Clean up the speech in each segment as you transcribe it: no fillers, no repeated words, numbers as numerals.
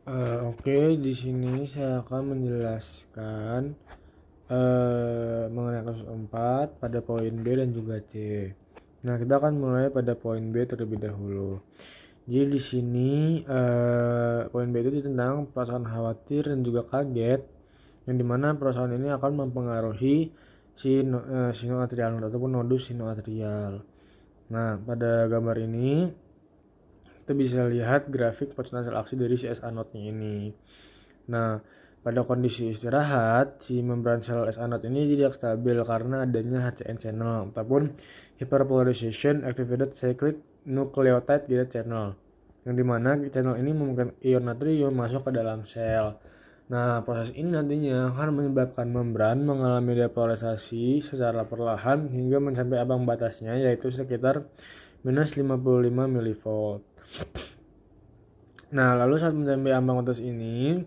Oke, di sini saya akan menjelaskan mengenai kasus 4 pada poin B dan juga C. Nah, kita akan mulai pada poin B terlebih dahulu. Jadi di sini poin B itu tentang perasaan khawatir dan juga kaget, yang dimana perasaan ini akan mempengaruhi sinoatrial node ataupun nodus sinoatrial. Nah, pada gambar ini kita bisa lihat grafik potensial aksi dari CSA node-nya ini. Nah, pada kondisi istirahat, si membran sel SA node ini tidak stabil karena adanya HCN channel ataupun hyperpolarization activated cyclic nucleotide gated channel, yang dimana channel ini memungkinkan ion natrium masuk ke dalam sel. Nah, proses ini nantinya akan menyebabkan membran mengalami depolarisasi secara perlahan hingga mencapai ambang batasnya, yaitu sekitar minus 55 mV. Nah, lalu saat mencapai ambang batas ini,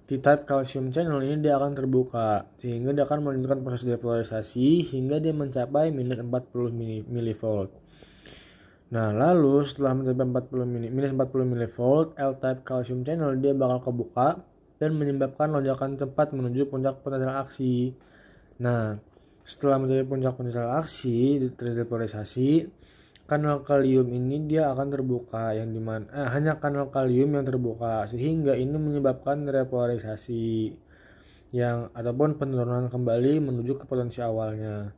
di type calcium channel ini dia akan terbuka, sehingga dia akan melanjutkan proses depolarisasi hingga dia mencapai minus 40 mV. Nah, lalu setelah mencapai minus 40 mV, L-type calcium channel dia bakal kebuka dan menyebabkan lonjakan cepat menuju puncak potensial aksi. Nah, setelah mencapai puncak potensial aksi terdepolarisasi, kanal kalium ini dia akan terbuka, yang dimana hanya kanal kalium yang terbuka, sehingga ini menyebabkan repolarisasi yang ataupun penurunan kembali menuju ke potensi awalnya,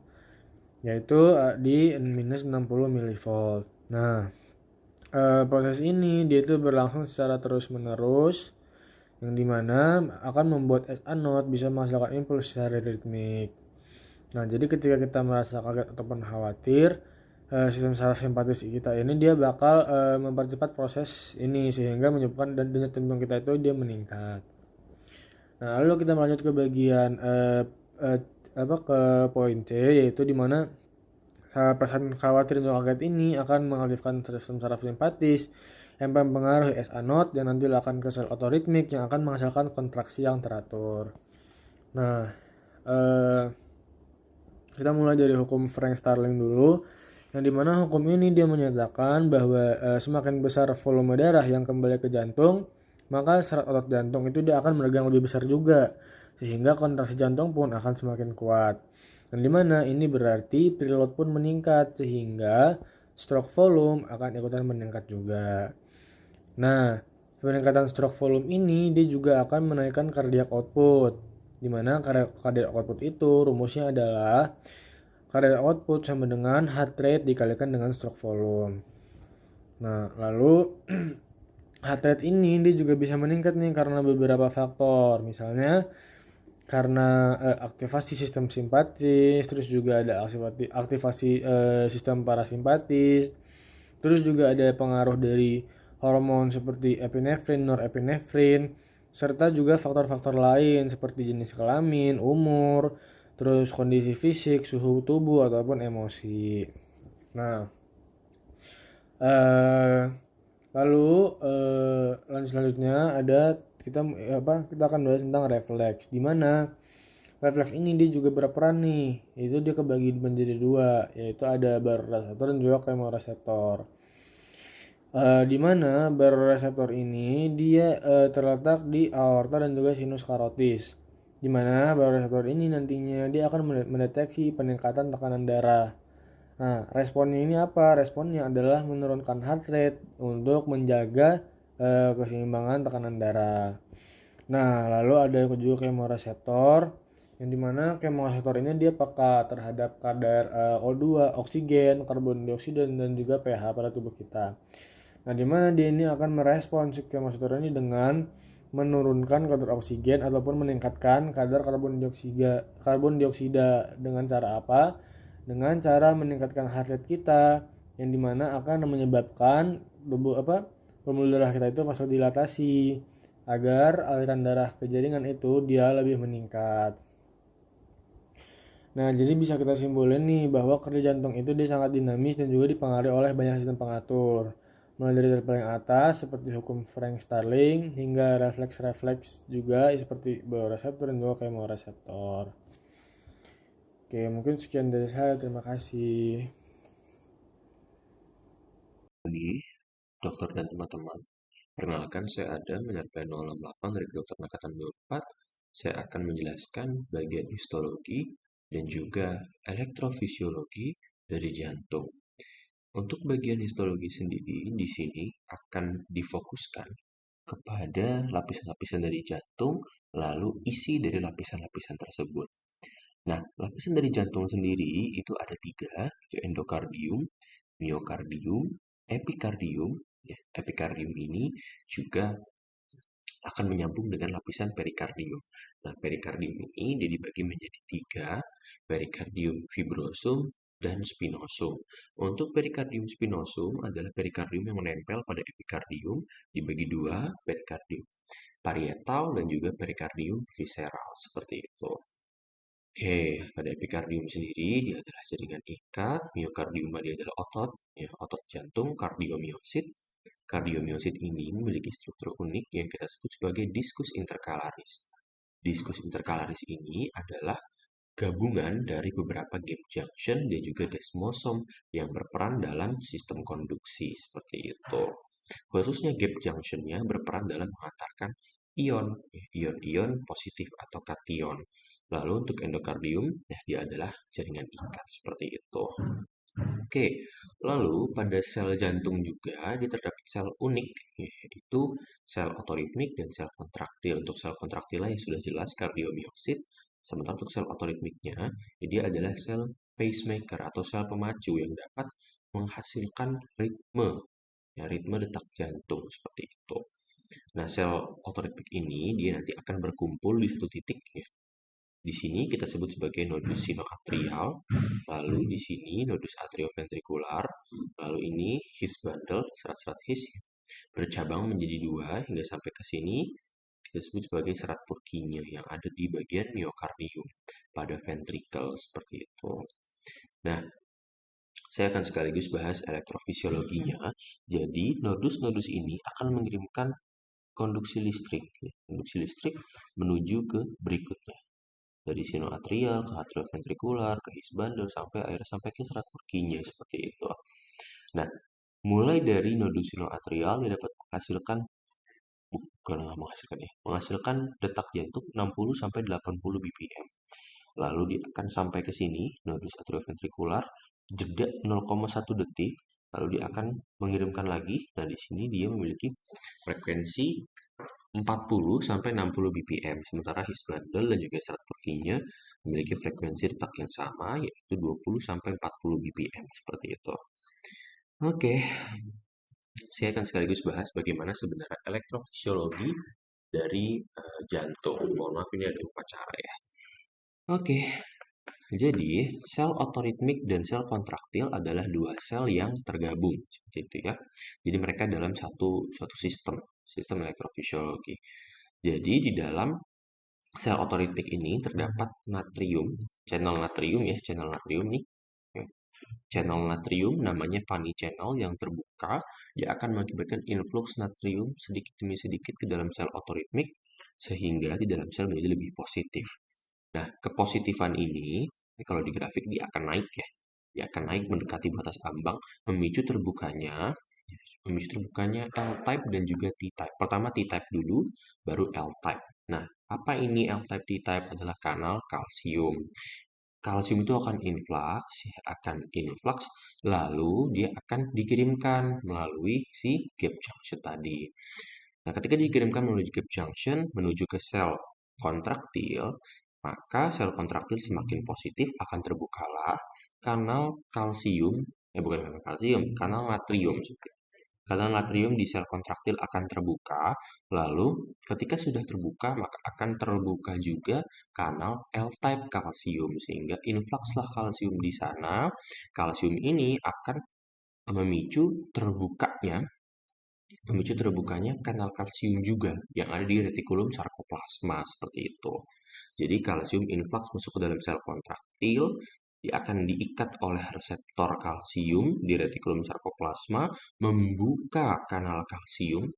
yaitu di minus 60 mV. Nah, proses ini dia itu berlangsung secara terus menerus, yang dimana akan membuat SA node bisa menghasilkan impuls secara ritmik. Nah, jadi ketika kita merasa kaget ataupun khawatir, sistem saraf simpatis kita ini dia bakal mempercepat proses ini sehingga menyebabkan denyut jantung kita itu dia meningkat. Nah, lalu kita lanjut ke bagian eh, ke poin C, yaitu di mana perasaan khawatir dan kaget ini akan mengaktifkan sistem saraf simpatis yang mempengaruhi SA node dan nanti akan ke sel otoritmik yang akan menghasilkan kontraksi yang teratur. Nah, eh, kita mulai dari hukum Frank Starling dulu, yang dimana hukum ini dia menyatakan bahwa semakin besar volume darah yang kembali ke jantung, maka serat otot jantung itu dia akan meregang lebih besar juga, sehingga kontraksi jantung pun akan semakin kuat. Dan dimana ini berarti preload pun meningkat, sehingga stroke volume akan ikutan meningkat juga. Nah, peningkatan stroke volume ini dia juga akan menaikkan cardiac output, dimana cardiac output itu rumusnya adalah cardiac output sama dengan heart rate dikalikan dengan stroke volume. Nah, lalu heart rate ini dia juga bisa meningkat nih karena beberapa faktor. Misalnya karena aktivasi sistem simpatis, terus juga ada aktivasi sistem parasimpatis, terus juga ada pengaruh dari hormon seperti epinefrin, norepinefrin, serta juga faktor-faktor lain seperti jenis kelamin, umur, terus kondisi fisik, suhu tubuh ataupun emosi. Nah, eh lalu lanjut selanjutnya ada kita akan bahas tentang refleks, di mana refleks ini dia juga berperan nih, yaitu dia kebagi menjadi dua, yaitu ada baroreseptor dan juga kemoreseptor. Di mana baroreseptor ini dia terletak di aorta dan juga sinus karotis. Di mana baroreseptor ini nantinya dia akan mendeteksi peningkatan tekanan darah. Nah, responnya ini apa? Responnya adalah menurunkan heart rate untuk menjaga keseimbangan tekanan darah. Nah, lalu ada juga kemoreseptor, yang dimana kemoreseptor ini dia peka terhadap kadar O2, oksigen, karbon dioksida dan juga pH pada tubuh kita. Nah, dimana dia ini akan merespon si kemoreseptor ini dengan menurunkan kadar oksigen ataupun meningkatkan kadar karbon dioksida dengan cara apa? Dengan cara meningkatkan heart rate kita, yang dimana akan menyebabkan pembuluh darah kita itu masuk dilatasi agar aliran darah ke jaringan itu dia lebih meningkat. Nah, jadi bisa kita simpulin nih bahwa kerja jantung itu dia sangat dinamis dan juga dipengaruhi oleh banyak sistem pengatur. Mulai dari paling atas seperti hukum Frank Starling hingga refleks-refleks juga seperti baroreseptor dan juga kemoreseptor. Oke, mungkin sekian dari saya. Terima kasih. Lagi, dokter dan teman-teman. Perkenalkan, saya Adam, menyertai 068 dari Kedokteran Angkatan 24. Saya akan menjelaskan bagian histologi dan juga elektrofisiologi dari jantung. Untuk bagian histologi sendiri, di sini akan difokuskan kepada lapisan-lapisan dari jantung, lalu isi dari lapisan-lapisan tersebut. Nah, lapisan dari jantung sendiri itu ada tiga, yaitu endokardium, miokardium, epikardium. Ya, epikardium ini juga akan menyambung dengan lapisan perikardium. Nah, perikardium ini dia dibagi menjadi tiga, perikardium fibrosum dan spinosum. Untuk perikardium spinosum adalah perikardium yang menempel pada epikardium, dibagi dua, perikardium parietal dan juga perikardium visceral, seperti itu. Oke, pada epikardium sendiri dia adalah jaringan ikat, miokardium dia adalah otot, ya, otot jantung, kardiomiosit. Kardiomiosit ini memiliki struktur unik yang kita sebut sebagai diskus interkalaris. Diskus interkalaris ini adalah gabungan dari beberapa gap junction dan juga desmosom yang berperan dalam sistem konduksi seperti itu. Khususnya gap junctionnya berperan dalam mengantarkan ion, ion-ion positif atau kation. Lalu untuk endokardium, ya, dia adalah jaringan ikat seperti itu. Oke, lalu pada sel jantung juga dia terdapat sel unik, yaitu sel otoritmik dan sel kontraktil. Untuk sel kontraktilnya yang sudah jelas kardiomiosit, sementara untuk sel otoritmiknya, dia adalah sel pacemaker atau sel pemacu yang dapat menghasilkan ritme, ya, ritme detak jantung seperti itu. Nah, sel otoritmik ini dia nanti akan berkumpul di satu titik, ya. Di sini kita sebut sebagai nodus sinoatrial, lalu di sini nodus atrioventrikular, lalu ini His bundle, serat-serat His bercabang menjadi dua hingga sampai ke sini kita sebut sebagai serat Purkinje yang ada di bagian miokardium pada ventricle seperti itu. Nah, saya akan sekaligus bahas elektrofisiologinya. Jadi, nodus-nodus ini akan mengirimkan konduksi listrik, konduksi listrik menuju ke berikutnya. Dari sinoatrial ke atrioventrikular ke his bundle sampai akhirnya sampai ke serat Purkinje seperti itu. Nah, mulai dari nodus sinoatrial dia dapat menghasilkan bukan menghasilkan ya, menghasilkan detak jantung 60 sampai 80 bpm. Lalu dia akan sampai ke sini nodus atrioventrikular jeda 0,1 detik, lalu dia akan mengirimkan lagi. Nah, di sini dia memiliki frekuensi 40 sampai 60 bpm, sementara his bundle dan juga serat Purkinje memiliki frekuensi detak yang sama yaitu 20 sampai 40 bpm seperti itu. Oke, saya akan sekaligus bahas bagaimana sebenarnya elektrofisiologi dari jantung. Mohon maaf ini ada upacara ya. Oke, jadi sel otoritmik dan sel kontraktil adalah dua sel yang tergabung seperti itu ya. Jadi mereka dalam suatu sistem elektrofisiologi. Jadi di dalam sel otoritmik ini terdapat natrium, channel natrium nih. Channel natrium namanya Vanni channel yang terbuka, dia akan mengakibatkan influx natrium sedikit demi sedikit ke dalam sel otoritmik sehingga di dalam sel menjadi lebih positif. Nah, kepositifan ini kalau di grafik dia akan naik ya. Dia akan naik mendekati batas ambang, memicu terbukanya L-type dan juga T-type. Pertama T-type dulu, baru L-type. Nah, apa ini L-type, T-type adalah kanal kalsium. Kalsium itu akan influx, lalu dia akan dikirimkan melalui si gap junction tadi. Nah, ketika dikirimkan menuju gap junction, menuju ke sel kontraktil, maka sel kontraktil semakin positif akan terbukalah kanal kalsium, bukan kanal kalsium, kanal natrium. Kanal natrium di sel kontraktil akan terbuka, lalu ketika sudah terbuka maka akan terbuka juga kanal L-type kalsium sehingga influxlah kalsium di sana. Kalsium ini akan memicu terbukanya kanal kalsium juga yang ada di retikulum sarkoplasma seperti itu. Jadi kalsium influx masuk ke dalam sel kontraktil, dia akan diikat oleh reseptor kalsium di retikulum sarkoplasma, membuka kanal kalsium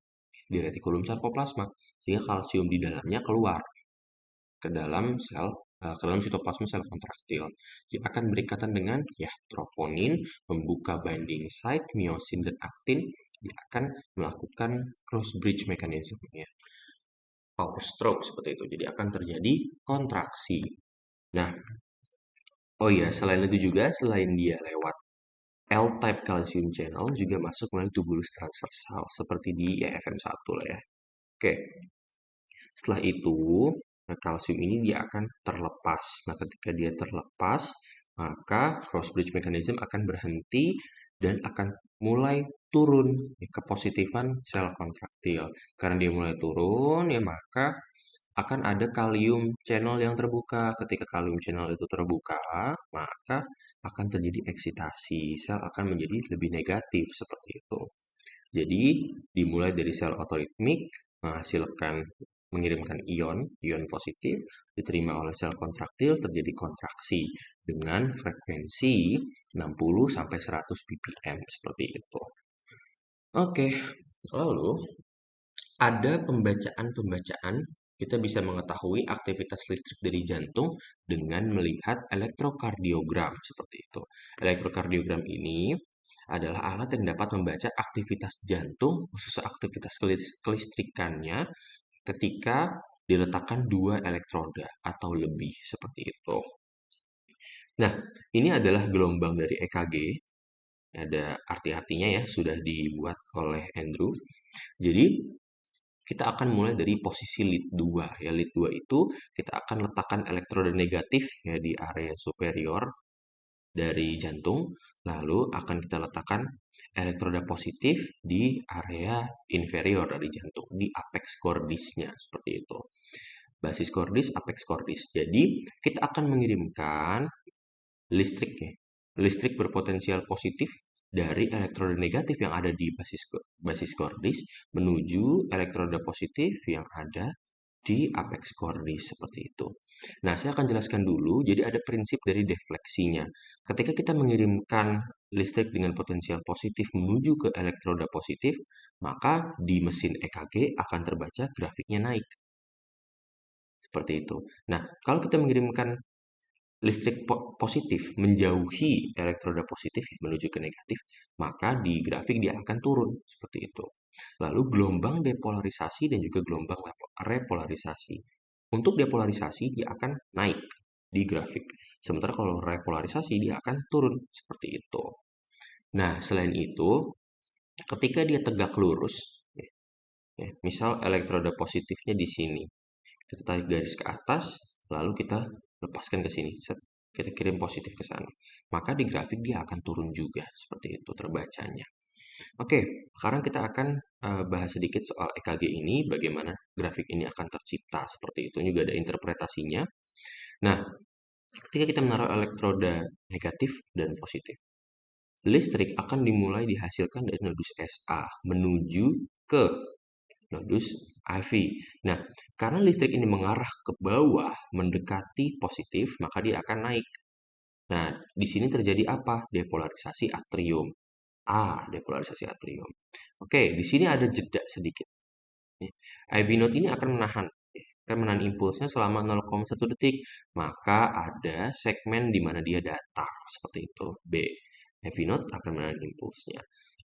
di retikulum sarkoplasma, sehingga kalsium di dalamnya keluar ke dalam sel ke dalam sitoplasma sel kontraktil. Dia akan berikatan dengan ya troponin, membuka binding site miosin dan aktin. Dia akan melakukan cross bridge mechanism ya, power stroke seperti itu. Jadi akan terjadi kontraksi. Nah, oh iya, selain itu juga, selain dia lewat L-type calcium channel juga masuk melalui tubulus transversal seperti di FM1 lah ya. Oke, setelah itu kalsium ini dia akan terlepas. Nah, ketika dia terlepas, maka cross bridge mechanism akan berhenti dan akan mulai turun ya, kepositifan sel kontraktil. Karena dia mulai turun, ya maka akan ada kalium channel yang terbuka. Ketika kalium channel itu terbuka, maka akan terjadi eksitasi. Sel akan menjadi lebih negatif seperti itu. Jadi, dimulai dari sel otoritmik menghasilkan mengirimkan ion positif diterima oleh sel kontraktil terjadi kontraksi dengan frekuensi 60 sampai 100 ppm seperti itu. Oke, lalu ada pembacaan-pembacaan kita bisa mengetahui aktivitas listrik dari jantung dengan melihat elektrokardiogram seperti itu. Elektrokardiogram ini adalah alat yang dapat membaca aktivitas jantung, khusus aktivitas kelistrikannya ketika diletakkan dua elektroda atau lebih seperti itu. Nah, ini adalah gelombang dari EKG. Ada arti-artinya ya, sudah dibuat oleh Andrew. Jadi, kita akan mulai dari posisi lead 2. Ya, lead 2 itu kita akan letakkan elektroda negatif ya di area superior dari jantung, lalu akan kita letakkan elektroda positif di area inferior dari jantung, di apex cordisnya seperti itu. Basis cordis, apex cordis. Jadi, kita akan mengirimkan listrik ya. Listrik berpotensial positif dari elektroda negatif yang ada di basis cordis menuju elektroda positif yang ada di apex cordis seperti itu. Nah, saya akan jelaskan dulu. Jadi ada prinsip dari defleksinya. Ketika kita mengirimkan listrik dengan potensial positif menuju ke elektroda positif, maka di mesin EKG akan terbaca grafiknya naik. Seperti itu. Nah, kalau kita mengirimkan listrik positif menjauhi elektroda positif ya, menuju ke negatif, maka di grafik dia akan turun seperti itu. Lalu gelombang depolarisasi dan juga gelombang repolarisasi. Untuk depolarisasi dia akan naik di grafik. Sementara kalau repolarisasi dia akan turun seperti itu. Nah, selain itu, ketika dia tegak lurus, ya, misal elektroda positifnya di sini, kita tarik garis ke atas, lalu kita lepaskan ke sini. Kita kirim positif ke sana. Maka di grafik dia akan turun juga. Seperti itu terbacanya. Oke, sekarang kita akan bahas sedikit soal EKG ini. Bagaimana grafik ini akan tercipta. Seperti itu juga ada interpretasinya. Nah, ketika kita menaruh elektroda negatif dan positif, listrik akan dimulai dihasilkan dari nodus SA menuju ke nodus IV. Nah, karena listrik ini mengarah ke bawah mendekati positif, maka dia akan naik. Nah, di sini terjadi apa? Depolarisasi atrium. Depolarisasi atrium. Oke, di sini ada jeda sedikit. IV node ini akan menahan impulsnya selama 0,1 detik. Maka ada segmen di mana dia datar, seperti itu. B. IV node akan menahan impulsnya.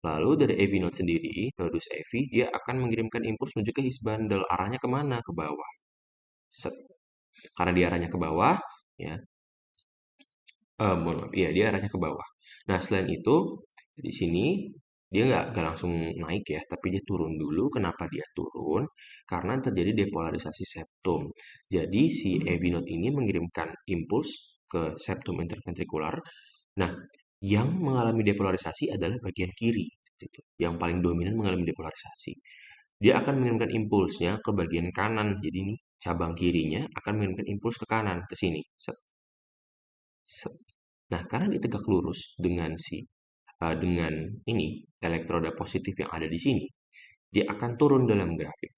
Lalu dari AV node sendiri, nodus AV, dia akan mengirimkan impuls menuju ke his bundle. Arahnya kemana? Ke bawah. Set. Karena dia arahnya ke bawah, ya. Mohon maaf, iya dia arahnya ke bawah. Nah, selain itu, di sini dia nggak langsung naik ya, tapi dia turun dulu. Kenapa dia turun? Karena terjadi depolarisasi septum. Jadi si AV node ini mengirimkan impuls ke septum interventrikular. Nah, yang mengalami depolarisasi adalah bagian kiri, gitu. Yang paling dominan mengalami depolarisasi. Dia akan mengirimkan impulsnya ke bagian kanan. Jadi ini cabang kirinya akan mengirimkan impuls ke kanan, ke sini. Set, set. Nah, karena dia tegak lurus dengan ini elektroda positif yang ada di sini, dia akan turun dalam grafik.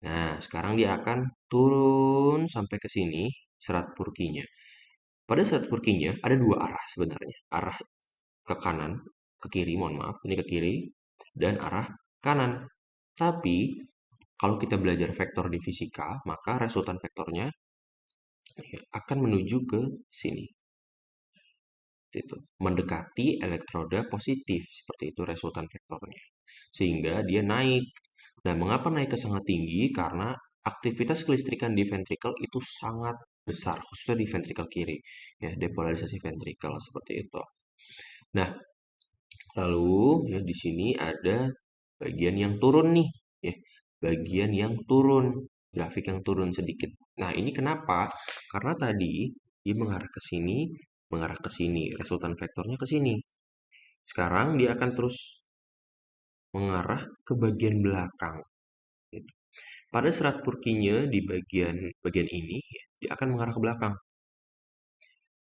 Nah, sekarang dia akan turun sampai ke sini serat Purkinje. Pada serat Purkinje ada dua arah sebenarnya, arah ke kanan, ke kiri, mohon maaf, ini ke kiri, dan arah kanan. Tapi kalau kita belajar vektor di fisika, maka resultan vektornya ya, akan menuju ke sini. Itu mendekati elektroda positif, seperti itu resultan vektornya, sehingga dia naik. Nah, mengapa naik ke sangat tinggi? Karena aktivitas kelistrikan di ventrikel itu sangat besar, khususnya di ventrikel kiri, ya, depolarisasi ventrikel seperti itu. Nah, lalu ya di sini ada bagian yang turun nih, ya, bagian yang turun, grafik yang turun sedikit. Nah, ini kenapa? Karena tadi dia mengarah ke sini, resultan vektornya ke sini. Sekarang dia akan terus mengarah ke bagian belakang. Gitu. Pada serat Purkinje di bagian bagian ini, ya, dia akan mengarah ke belakang.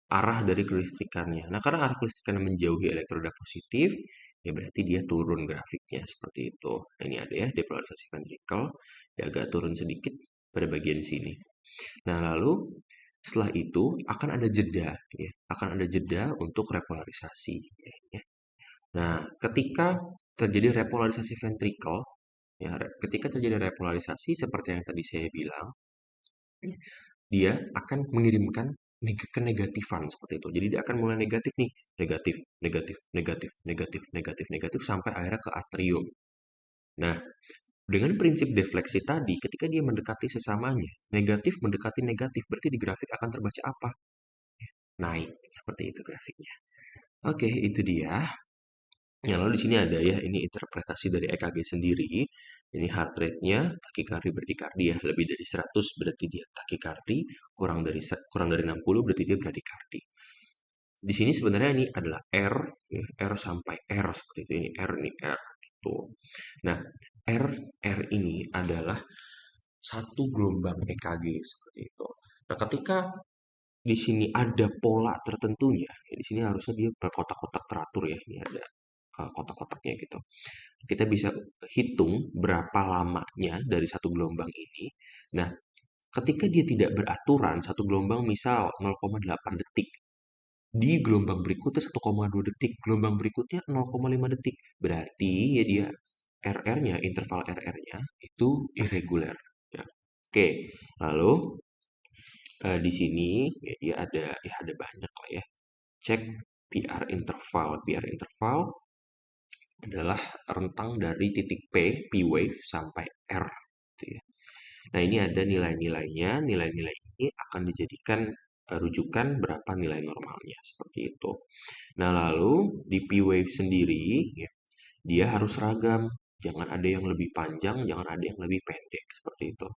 Arah dari kelistrikannya. Nah, karena arah kelistrikannya menjauhi elektroda positif, ya berarti dia turun grafiknya seperti itu. Nah, ini ada ya depolarisasi ventrikel, dia agak turun sedikit pada bagian sini. Nah, lalu setelah itu akan ada jeda, ya, akan ada jeda untuk repolarisasi. Ya. Nah, ketika terjadi repolarisasi ventrikel, ya, ketika terjadi repolarisasi seperti yang tadi saya bilang, dia akan mengirimkan kenegatifan seperti itu. Jadi dia akan mulai negatif nih, negatif, negatif, negatif, negatif, negatif, negatif sampai akhirnya ke atrium. Nah, dengan prinsip defleksi tadi, ketika dia mendekati sesamanya, negatif mendekati negatif, berarti di grafik akan terbaca apa? Naik, seperti itu grafiknya. Oke, itu dia. Ya, lalu di sini ada ya, ini interpretasi dari EKG sendiri. Ini heart rate-nya, takikardi berdikardi ya, lebih dari 100 berarti dia takikardi, kurang dari 60 berarti dia bradikardi. Di sini sebenarnya ini adalah R, ya, R sampai R seperti itu. Ini R gitu. Nah, R R ini adalah satu gelombang EKG seperti itu. Nah, ketika di sini ada pola tertentunya, ya, di sini harusnya dia berkotak-kotak teratur ya. Ini ada kotak-kotaknya gitu. Kita bisa hitung berapa lamanya dari satu gelombang ini. Nah, ketika dia tidak beraturan, satu gelombang misal 0,8 detik, di gelombang berikutnya 1,2 detik, gelombang berikutnya 0,5 detik. Berarti ya dia RR-nya, interval RR-nya itu irregular. Ya. Oke, lalu di sini ya dia ada banyak lah ya. Cek PR interval. PR interval adalah rentang dari titik P wave sampai R. Gitu ya. Nah, ini ada nilai-nilainya. Nilai-nilai ini akan dijadikan rujukan berapa nilai normalnya. Seperti itu. Nah, lalu di P wave sendiri, ya, dia harus seragam. Jangan ada yang lebih panjang, jangan ada yang lebih pendek. Seperti itu.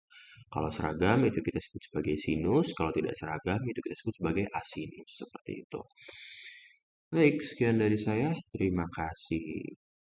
Kalau seragam itu kita sebut sebagai sinus, kalau tidak seragam itu kita sebut sebagai asinus. Seperti itu. Baik, sekian dari saya. Terima kasih.